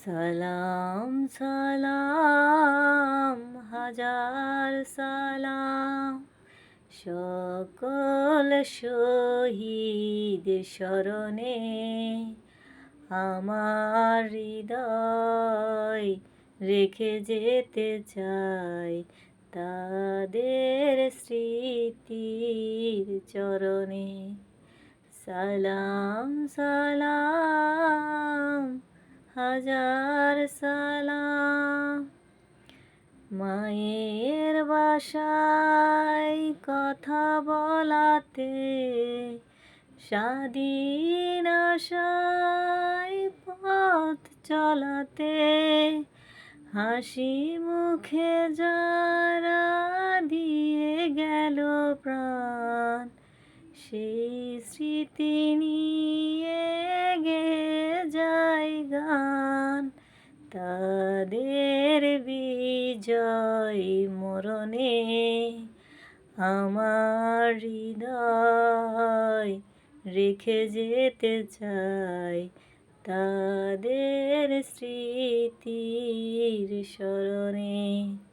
সালাম সালাম হাজার সালাম সকল শহীদ স্মরণে আমার হৃদয় রেখে যেতে চাই তাদের স্মৃতির চরণে। সালাম সালাম হাজার সালাম। মায়ের বাসায় কথা বলাতে, স্বাধীন আশায় পথ চলাতে, হাসি মুখে যারা দিয়ে গেল প্রাণ, সেই স্মৃতি নিয়ে গেয়ে যায় গান। তাদের বিজয় মরণে আমার হৃদয় রেখে যেতে চাই তাদের স্মৃতির স্মরণে।